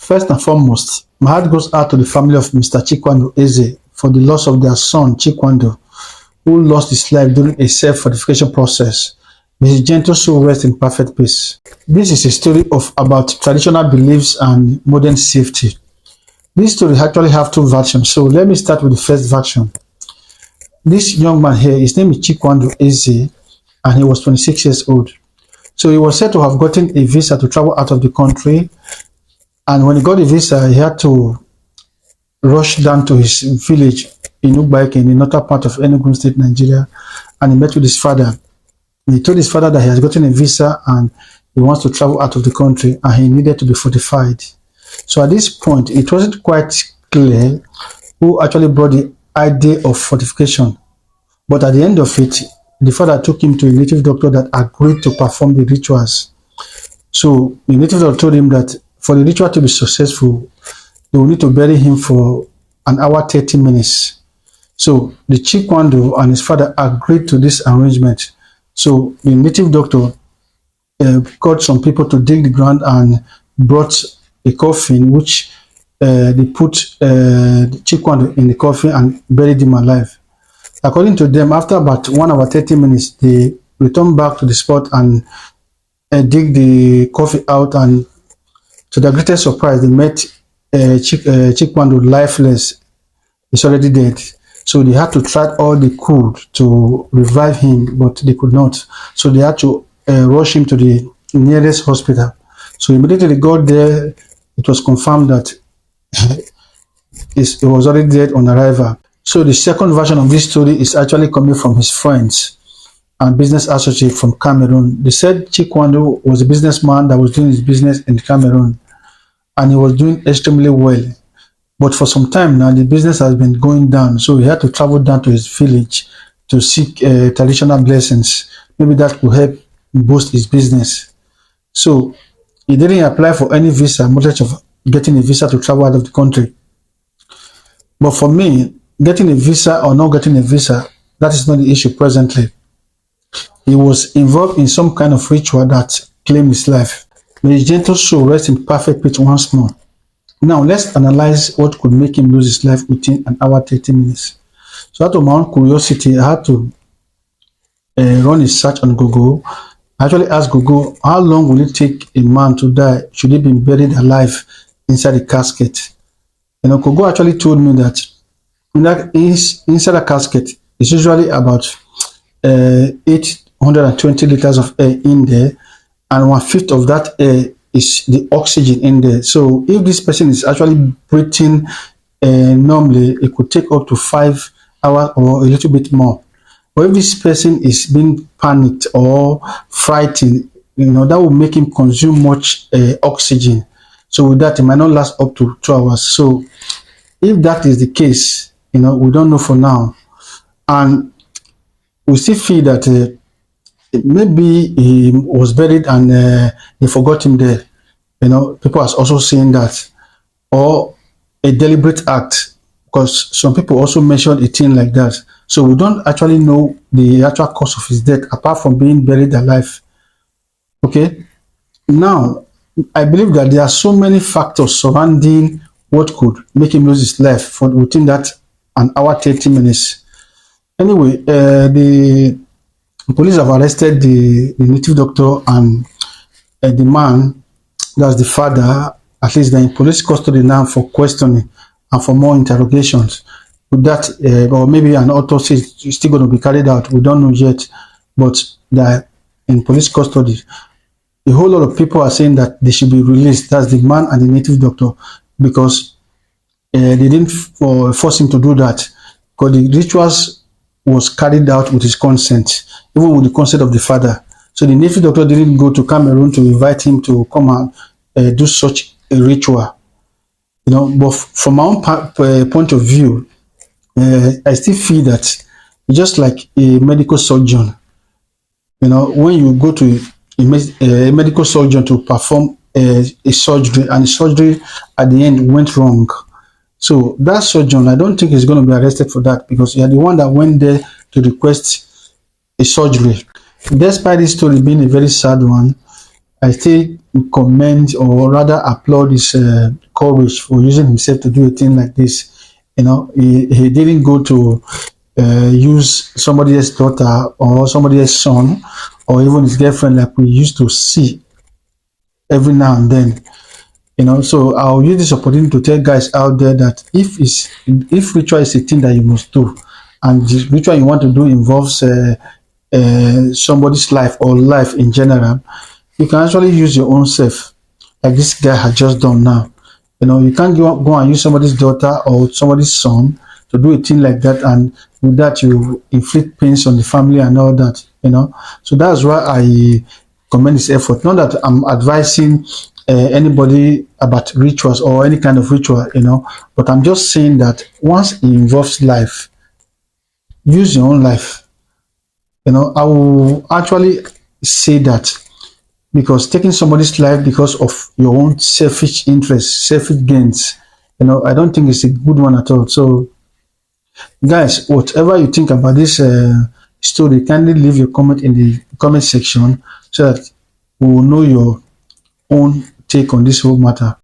First and foremost, my heart goes out to the family of Mr. Chikwado Eze for the loss of their son, Chikwado, who lost his life during a self-fortification process. May his gentle soul rest in perfect peace. This is a story of about traditional beliefs and modern safety. This story actually have two versions, so let me start with the first version. This young man here, his name is Chikwado Eze, and he was 26 years old. So he was said to have gotten a visa to travel out of the country, and when he got the visa, he had to rush down to his village in Ugbaike in the northern part of Enugu State, Nigeria, and he met with his father. He told his father that he has gotten a visa and he wants to travel out of the country and he needed to be fortified. So at this point, it wasn't quite clear who actually brought the idea of fortification. But at the end of it, the father took him to a native doctor that agreed to perform the rituals. So the native doctor told him that for the ritual to be successful, they will need to bury him for an hour 30 minutes. So the Chikwado and his father agreed to this arrangement. So the native doctor got some people to dig the ground and brought a coffin, which they put Chikwado in the coffin and buried him alive. According to them, after about 1 hour 30 minutes, they returned back to the spot and dig the coffin out, and to their greatest surprise, they met Chikwado lifeless. He's already dead. So they had to try all they could to revive him, but they could not. So they had to rush him to the nearest hospital. So immediately they got there, it was confirmed that he was already dead on arrival. So the second version of this story is actually coming from his friends and business associate from Cameroon. They said Chikwado was a businessman that was doing his business in Cameroon, and he was doing extremely well. But for some time now, the business has been going down, so he had to travel down to his village to seek traditional blessings. Maybe that could help boost his business. So he didn't apply for any visa, much of getting a visa to travel out of the country. But for me, getting a visa or not getting a visa, that is not the issue presently. He was involved in some kind of ritual that claimed his life. May his gentle soul rest in perfect peace once more. Now, let's analyze what could make him lose his life within an hour 30 minutes. So out of my own curiosity, I had to run a search on Google. I actually asked Google, how long will it take a man to die should he be buried alive inside a casket? Google actually told me that inside a casket, it's usually about 820 liters of air in there, and 1/5 of that air is the oxygen in there. So if this person is actually breathing normally, it could take up to 5 hours or a little bit more. But if this person is being panicked or frightened, that will make him consume much oxygen. So with that, it might not last up to 2 hours. So if that is the case, we don't know for now. And we still feel that maybe he was buried and they forgot him there. People are also saying that, or a deliberate act, because some people also mentioned a thing like that. So we don't actually know the actual cause of his death apart from being buried alive. Okay, now I believe that there are so many factors surrounding what could make him lose his life for within that an hour 30 minutes. Anyway, the police have arrested the native doctor and the man, that's the father. At least they're in police custody now for questioning and for more interrogations. With that, or maybe an autopsy is still going to be carried out. We don't know yet, but they're in police custody. A whole lot of people are saying that they should be released. That's the man and the native doctor, because they didn't force him to do that, because the rituals was carried out with his consent, even with the consent of the father. So the native doctor didn't go to Cameroon to invite him to come and do such a ritual. But from my own point of view, I still feel that just like a medical surgeon, when you go to a medical surgeon to perform a surgery, and the surgery at the end went wrong. So that surgeon, I don't think he's going to be arrested for that, because you're the one that went there to request a surgery. Despite this story being a very sad one, I still commend, or rather applaud, this courage for using himself to do a thing like this. He didn't go to use somebody else's daughter or somebody else's son or even his girlfriend like we used to see every now and then. So I'll use this opportunity to tell guys out there that if ritual is a thing that you must do, and the ritual you want to do involves somebody's life or life in general, you can actually use your own self, like this guy had just done now. You can't go and use somebody's daughter or somebody's son to do a thing like that, and with that you inflict pains on the family and all that. So that's why I commend his effort. Not that I'm advising anybody about rituals or any kind of ritual, but I'm just saying that once it involves life, use your own life. I will actually say that, because taking somebody's life because of your own selfish interests, selfish gains, I don't think it's a good one at all. So guys, whatever you think about this story, kindly leave your comment in the comment section so that we will know your own take on this whole matter.